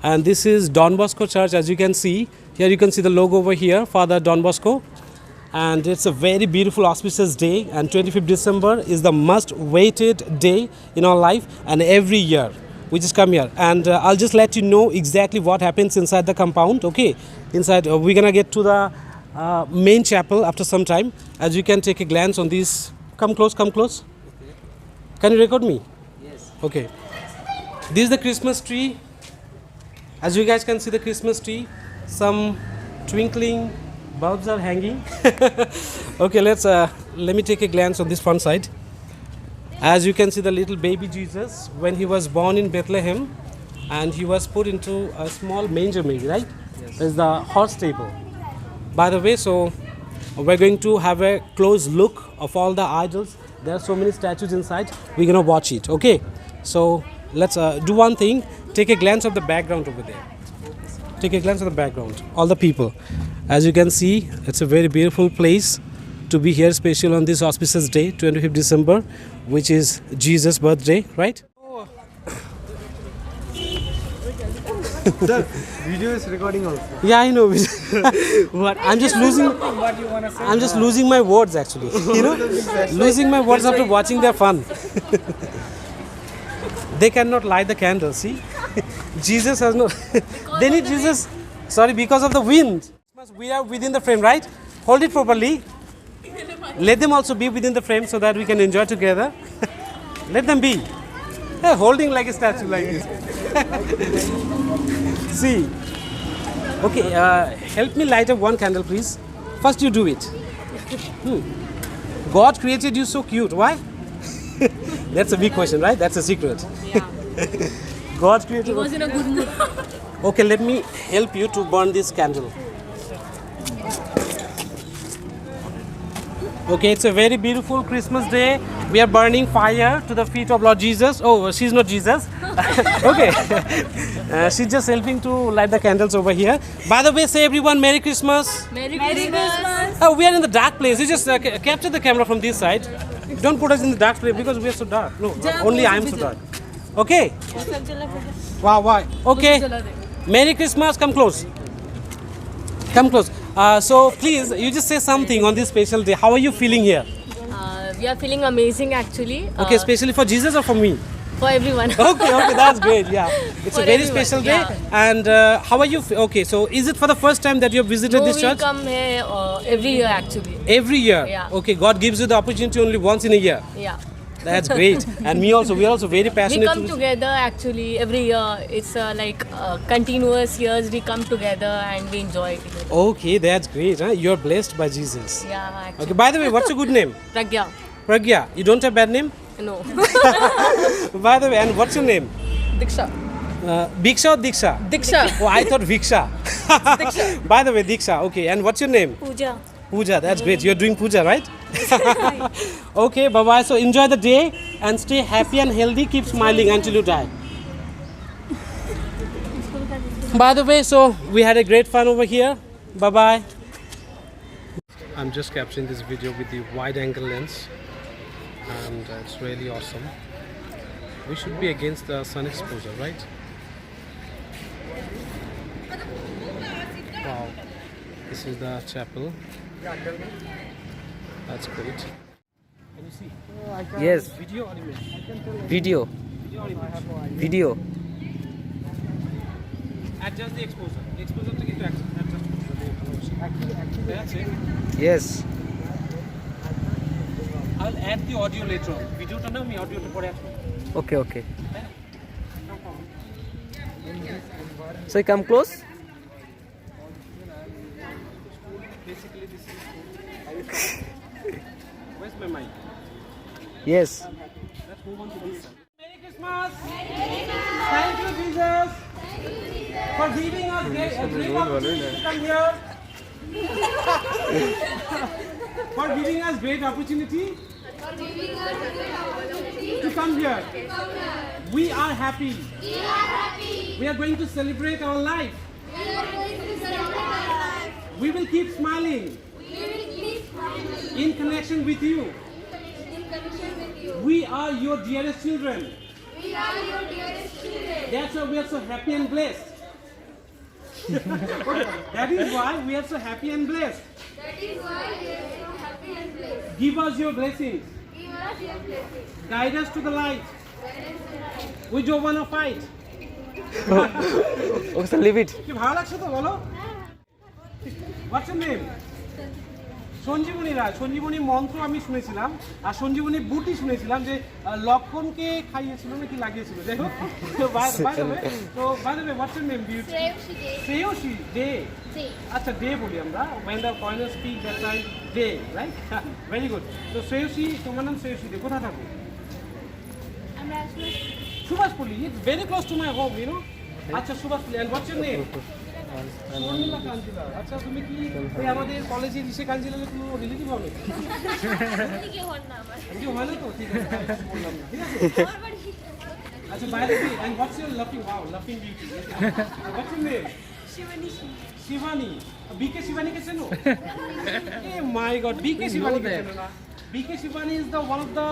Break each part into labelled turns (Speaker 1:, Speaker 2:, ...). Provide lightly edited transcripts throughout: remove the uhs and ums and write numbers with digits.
Speaker 1: And this is Don Bosco Church, as you can see. Here you can see the logo over here, Father Don Bosco. And it's a very beautiful auspicious day, and 25th December is the most waited day in our life, and every year we just come here. And I'll just let you know exactly what happens inside the compound. Okay, inside we're gonna get to the main chapel after some time. As you can take a glance on this. Come close, come close.
Speaker 2: Okay.
Speaker 1: Can you record me?
Speaker 2: Yes.
Speaker 1: Okay. This is the Christmas tree. As you guys can see the Christmas tree, some twinkling bulbs are hanging. Okay, let me take a glance on this front side. As you can see the little baby Jesus when he was born in Bethlehem, and he was put into a small manger maybe, right?
Speaker 2: Yes.
Speaker 1: There's the horse stable. By the way, so we're going to have a close look of all the idols. There are so many statues inside. We're gonna watch it. Okay, so let's do one thing. Take a glance of the background over there. Take a glance of the background. All the people. As you can see, it's a very beautiful place to be here, special on this auspicious day, 25th December, which is Jesus' birthday, right?
Speaker 2: The video is recording also.
Speaker 1: Yeah, I know. But I'm just losing.
Speaker 2: What you wanna say?
Speaker 1: I'm just losing my words actually. You know, losing my words after watching their fun. They cannot light the candle. See, Jesus has no. They need Jesus. Sorry, because of the wind. We are within the frame, right? Hold it properly. Let them also be within the frame so that we can enjoy together. Let them be. They're holding like a statue like this. See. Okay, help me light up one candle, please. First, you do it. God created you so cute. Why? That's a big question, right? That's a secret.
Speaker 3: Yeah.
Speaker 1: God created.
Speaker 3: He was in a good mood.
Speaker 1: Okay, let me help you to burn this candle. Okay, it's a very beautiful Christmas day. We are burning fire to the feet of Lord Jesus. Oh, she's not Jesus. Okay. She's just helping to light the candles over here. By the way, say everyone Merry Christmas.
Speaker 3: Merry Christmas.
Speaker 1: Oh, we are in the dark place. You just capture the camera from this side. Don't put us in the dark place because we are so dark. No, only I am so dark. Okay. Wow, why? Okay. Merry Christmas. Come close. Come close. So please, you just say something on this special day. How are you feeling here?
Speaker 3: We are feeling amazing actually.
Speaker 1: Okay, especially for Jesus or for me?
Speaker 3: For everyone.
Speaker 1: Okay, that's great. Yeah, it's
Speaker 3: For
Speaker 1: a very
Speaker 3: everyone,
Speaker 1: special day.
Speaker 3: yeah.
Speaker 1: And how are you? Okay, so is it for the first time that you have visited
Speaker 3: No,
Speaker 1: this
Speaker 3: we
Speaker 1: church?
Speaker 3: come here every year actually.
Speaker 1: Every year.
Speaker 3: Yeah.
Speaker 1: Okay, God gives you the opportunity only once in a year.
Speaker 3: Yeah.
Speaker 1: That's great. And me also. We are also very
Speaker 3: We
Speaker 1: passionate.
Speaker 3: come together actually every year. It's like continuous years we come together and we enjoy it together.
Speaker 1: Okay, that's great. Huh? You're blessed by Jesus.
Speaker 3: Yeah, actually.
Speaker 1: Okay. By the way, what's your good name?
Speaker 3: Pragya.
Speaker 1: Pragya. You don't have bad name?
Speaker 3: No.
Speaker 1: By the way, and what's your name?
Speaker 3: Diksha.
Speaker 1: Bhiksha or Diksha?
Speaker 3: Diksha.
Speaker 1: Oh, I thought Viksha.
Speaker 3: Diksha.
Speaker 1: By the way, Diksha. Okay, and what's your name?
Speaker 3: Pooja.
Speaker 1: Puja. That's great. You're doing puja, right? Okay, bye bye. So enjoy the day and stay happy and healthy. Keep smiling until you die. By the way, so we had a great fun over here. Bye bye. I'm just capturing this video with the wide angle lens, and it's really awesome. We should be against the sun exposure, right? Wow, this is the chapel. That's great. Can you see?
Speaker 2: Yes.
Speaker 1: Video or image?
Speaker 2: Video.
Speaker 1: Video or image?
Speaker 2: Video.
Speaker 1: Adjust the exposure. The exposure to get to adjust. That's it.
Speaker 2: Yes.
Speaker 1: I'll add the audio later on. Video to know me audio to put
Speaker 2: Okay, okay. So you come close.
Speaker 1: Basically, this is. Where's my mic?
Speaker 2: Yes.
Speaker 1: Let's move on to this. Merry Christmas! Thank you, Jesus! For giving us a great opportunity to come here. For giving us great opportunity to come here. We are happy. We are going to celebrate our life. We will keep smiling. In connection with you. We are your dearest children. That's why we are so happy and blessed. That is why we are so happy and blessed.
Speaker 4: That is why we are so happy and blessed.
Speaker 1: Give us your blessings.
Speaker 4: Give us your blessings.
Speaker 1: Guide us to the light.
Speaker 4: Guide us to life.
Speaker 1: We don't want to fight.
Speaker 2: Okay, so leave it.
Speaker 1: কি ভালো লাগছে তো বলো? What's your name? Sanjeevani রায়। সঞ্জীবনী মন্ত্র আমি শুনেছিলাম আর সঞ্জীবনী বুটি শুনেছিলাম যে লক্ষণকে খাইয়েছিল নাকি লাগিয়েছিল যাই হোক তো by the way what's your name beauty Shreyasi Dey আচ্ছা ডে বলি আমরা when the foreigners speak that time day right very good তো শ্রেয়সী তোমার নাম শ্রেয়সী ডে কোথা থাকো
Speaker 4: আমরা আসলে
Speaker 1: Subhashpalli it's very close to my home you know আচ্ছা Subhashpalli and what's your name Sharmila Kanjilal আচ্ছা তুমি কি ওই আমাদের কলেজে ঋষি কাঞ্জিলালের কোনো রিলেটিভ হবে
Speaker 4: কি হন না আমার
Speaker 1: কি হয় না তো ঠিক আছে আমি বললাম না ঠিক আছে
Speaker 4: আমার বাড়ি
Speaker 1: আচ্ছা বাইরে কি and what's your laughing beauty what's your name Shivani বিকে শিবানীকে চেনো এ মাই গড বিকে শিবানীকে চেনো না BK Shivani is the one of the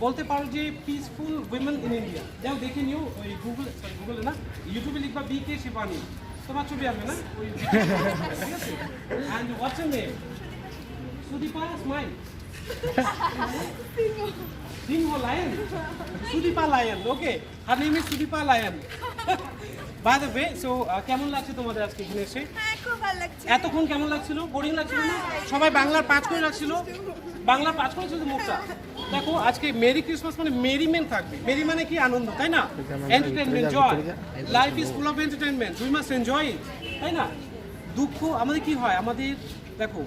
Speaker 1: বলতে পারো যে পিসফুল উইমেন ইন ইন্ডিয়া যাও দেখে নিও ওই গুগলে না ইউটিউবে লিখবা বিকে শিবানী তোমার ছবি আসবে না ওই ঠিক আছে and what's your name Sudipa smile Singha lion Sudipa lion okay আর name is Sudipa lion by the way so কেমন লাগছে তোমাদের আজকে এখানে এসে
Speaker 4: খুব ভালো লাগছে
Speaker 1: এতক্ষণ কেমন লাগছিল বোরিং লাগছিল না সবাই বাংলার পাঁচ করে রাখছিল বাংলা পাঁচ করে ছিল মুখটা দেখো আজকে মেরি ক্রিসমাস মানে মেরিমেন্ট থাকবে মেরি মানে কি আনন্দ তাই না entertainment joy life is full of entertainment we must enjoy it তাই না দুঃখ আমাদের কি হয় আমাদের দেখো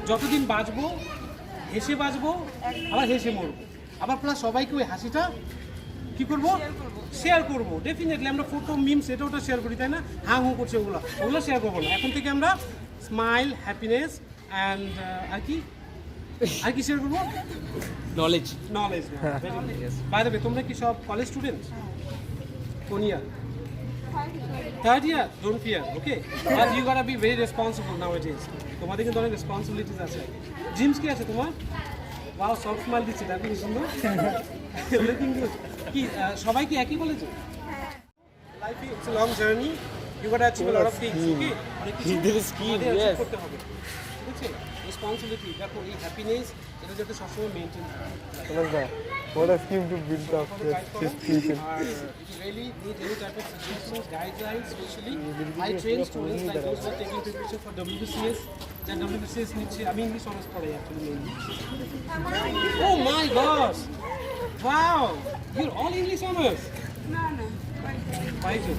Speaker 1: যতদিন বাঁচবো হেসে বাঁচবো আবার হেসে মরবো আবার প্লাস সবাইকে ওই হাসিটা কি করবো শেয়ার করবো ডেফিনেটলি আমরা ফটো মিমস এটা ওটা শেয়ার করি তাই না হ্যাঁ হুঁ করছে ওগুলো শেয়ার করবো না এখন থেকে আমরা স্মাইল হ্যাপিনেস অ্যান্ড আর কি শেয়ার করবো
Speaker 2: Knowledge.
Speaker 1: Knowledge by the way তোমরা কি সব কলেজ স্টুডেন্ট কোন year third year don't fear okay but you gotta be very responsible now it is তোমাদের কিন্তু অনেক রেসপন্সিবিলিটিস আছে জিমস কি আছে তোমার ওয়াও সব স্মাইল দিচ্ছে দেখো কি সুন্দর এভরিথিং গুড কি সবাই কি একই বলেছে life it's a long journey you gotta achieve a lot of things okay অনেক কিছু yes করতে হবে ঠিক আছে রেসপন্সিবিলিটি দেখো এই হ্যাপিনেস এটা যাতে সবসময় মেনটেন থাকে
Speaker 5: What a scheme to build up this people.
Speaker 1: If you really need any type of suggestions, guidelines, especially, I train students like those who are taking preparation for WBCS. Then WBCS নিচ্ছে আমি English honours পড়াই actually mainly. Oh my gosh! Wow! You're all English honors?
Speaker 4: না
Speaker 1: কয়েকজন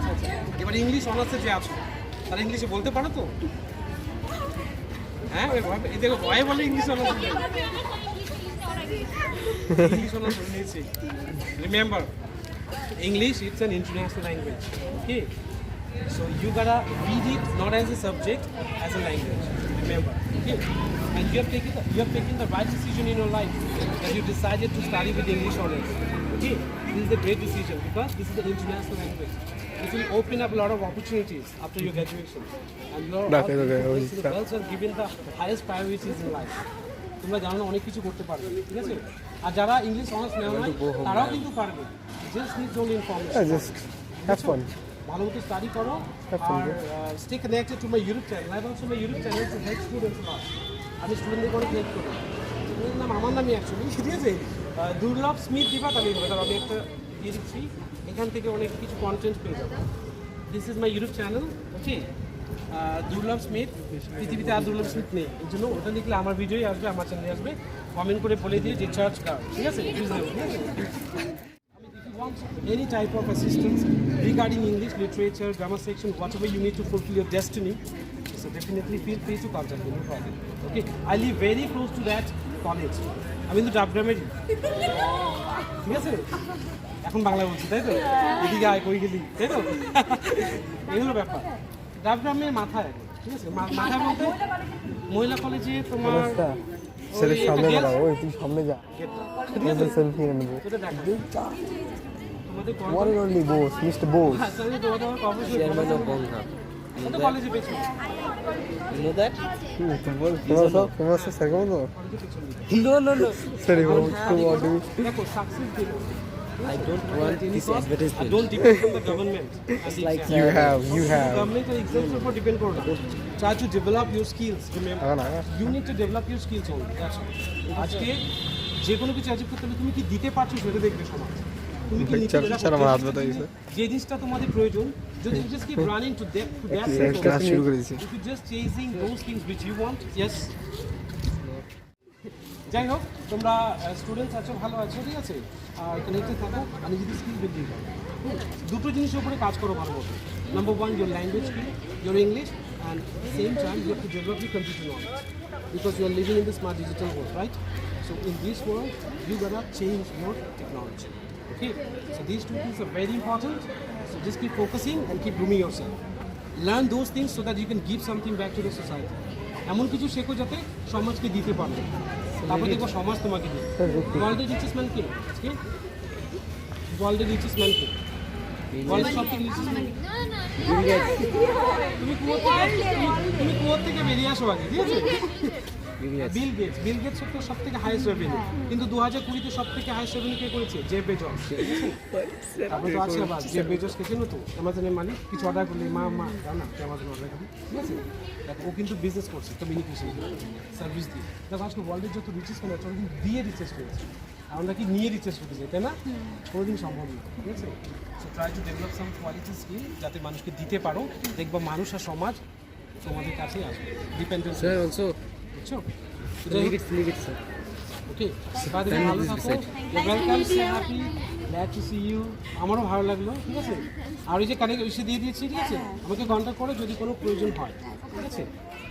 Speaker 1: আচ্ছা এবার English অনার্সে যে আছো তারা ইংলিশে বলতে পারো তো হ্যাঁ ওই এই দেখো ভয় বলে English honours English on remember, English it's an international language. Okay, so you gotta read it not as a subject, as a language. Remember, okay, and you have taken the right decision in your life that you decided to study with English honors. Okay, this is a great decision because this is the international language. It will open up a lot of opportunities after your graduation, and a lot of girls are given the highest priorities in life. তোমরা জানো না অনেক কিছু করতে পারবে ঠিক আছে আর যারা ইংলিশ অনার্স নেওয়া হয় তারাও কিন্তু পারবে just need only information
Speaker 5: Just have fun.
Speaker 1: ভালো মতো স্টাডি করো আর stay connected to my YouTube channel I also my YouTube channel to help students lot আমি স্টুডেন্টদের অনেক হেল্প করি স্টুডেন্টের নাম আমার নামই অ্যাকচুয়ালি ঠিক আছে দুর্লভ স্মিথ দিবা তাহলে আমি একটা দিয়ে দিচ্ছি এখান থেকে অনেক কিছু কন্টেন্ট পেয়ে যাবো this is my YouTube channel okay দুর্লভ স্মিথ পৃথিবীতে আর দুর্লভ স্মিথ নেই এই জন্য ওটা লিখলে আমার ভিডিওই আসবে আমার চ্যানেলে আসবে কমেন্ট করে বলে দিয়ে যে চার্জ কার ঠিক আছে any type of assistance regarding English literature, grammar section, whatever you need to fulfill your destiny, so definitely feel free to contact me, no problem. Okay, I live very close to that college. I'm in the Dabgrammar. ঠিক আছে এখন বাংলা বলছি তাই তো এদিকে আয় কই গেলি তাই তো এই হলো ব্যাপার ডাবগ্রামের মাথায় ঠিক আছে মাথায় বলতে মহিলা কলেজে তোমার
Speaker 5: সেটা সামনে দাঁড়াও ওই তুই সামনে যা সেলফি নেব
Speaker 1: তোমাদের
Speaker 5: One and only boss, Mr. Boss.
Speaker 2: Chairman of Bonga.
Speaker 1: কলেজে পেছনে
Speaker 2: You know that?
Speaker 5: Famous second one.
Speaker 2: No.
Speaker 5: Sorry, what do we?
Speaker 1: দেখো success
Speaker 2: I don't want
Speaker 1: any
Speaker 2: this
Speaker 1: cost.
Speaker 2: advertisement.
Speaker 1: Don't depend on the government. It's
Speaker 2: like
Speaker 5: You have.
Speaker 1: Government or exams for depend করো না. Try to develop your skills. Remember,
Speaker 5: আগা না, আগা।
Speaker 1: you need to develop your skills only. That's all. আজকে যে কোনো কিছু achieve করতে হলে তুমি কি দিতে পারছো সেটা দেখবে সমাজ। তুমি কি নিতে
Speaker 5: Lecture
Speaker 1: পারছো?
Speaker 5: আমার হাত ব্যথা হয়েছে।
Speaker 1: যে জিনিসটা তোমাদের প্রয়োজন, যদি you just keep running to that
Speaker 5: class শুরু করে দিয়েছি।
Speaker 1: if you just chasing those things which you want, yes. যাই হোক, তোমরা স্টুডেন্টস আছো, ভালো আছো, ঠিক আছে, আর কানেক্টেড থাকো আর নিজেদের স্কিল বৃদ্ধি করো। দুটো জিনিসের উপরে কাজ করো ভালো মতো। Number one, your language skill, your English, and at the same time you have to develop your computer knowledge because you are living in the smart digital world, right? So in this world, you gotta change your technology. Okay, so these two things are very important. So just keep focusing and keep grooming yourself. Learn those things so that you can give something back to the society. এমন কিছু শেখো যাতে সমাজকে দিতে পারো, তারপর দেখো সমাজ তোমাকে দিবে। ওয়ার্ল্ডের রিচেস্ট ম্যান কে? ওয়ার্ল্ডের রিচেস্ট ম্যান কে? ওয়ার্ল্ডের সবথেকে রিচেস্ট ম্যান তুমি কুয়োর থেকে বেরিয়ে আসো আগে, ঠিক আছে? বিল গেটস হচ্ছে সব থেকে হাইয়েস্ট রেভিনিউ, কিন্তু 2020-তে সব থেকে হাইয়েস্ট রেভিনিউ কে করেছে? Jeff Bezos. তারপর তো আছে আবার জেফ বেজোস কে চেনো তো, অ্যামাজনের মালিক। কিছু অর্ডার করলে মা জানা অ্যামাজন অর্ডার করি, ঠিক আছে? দেখো ও কিন্তু বিজনেস করছে, কমিউনিকেশন সার্ভিস দিয়ে। দেখো আজকে ওয়ার্ল্ডের যত রিচেস্ট ম্যান আছে ওরা কিন্তু দিয়ে রিচেস্ট হয়েছে, আমরা কি নিয়ে রিচেস্ট হতে চাই, তাই না? কোনোদিন সম্ভব না, ঠিক আছে? So try to develop some quality skill যাতে মানুষকে দিতে পারো, দেখবো মানুষ আর সমাজ তোমাদের কাছেই আসবে। ডিপেন্ডেন্স
Speaker 2: Sir, also
Speaker 1: বুঝছো?
Speaker 2: leave it, sir.
Speaker 1: ওকে, ভালো থাকো, welcome, say happy, glad to see you. আমারও ভালো লাগলো, ঠিক আছে? আর ওই যে কানেক্ট এসে দিয়ে দিয়েছি, ঠিক আছে? আমাকে কন্ট্যাক্ট করো যদি কোনো প্রয়োজন হয়, ঠিক আছে?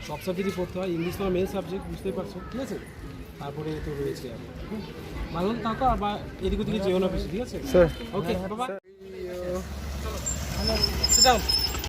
Speaker 1: সব সাবজেক্টই পড়তে হয়, ইংলিশ আমার মেন সাবজেক্ট, বুঝতেই পারছো, ঠিক আছে? তারপরে তো রয়েছে আর ভালো থাকো, আবার এদিক ওদিকে যেও না বেশি, ঠিক আছে?
Speaker 5: স্যার
Speaker 1: ওকে, বাবা, সিট ডাউন।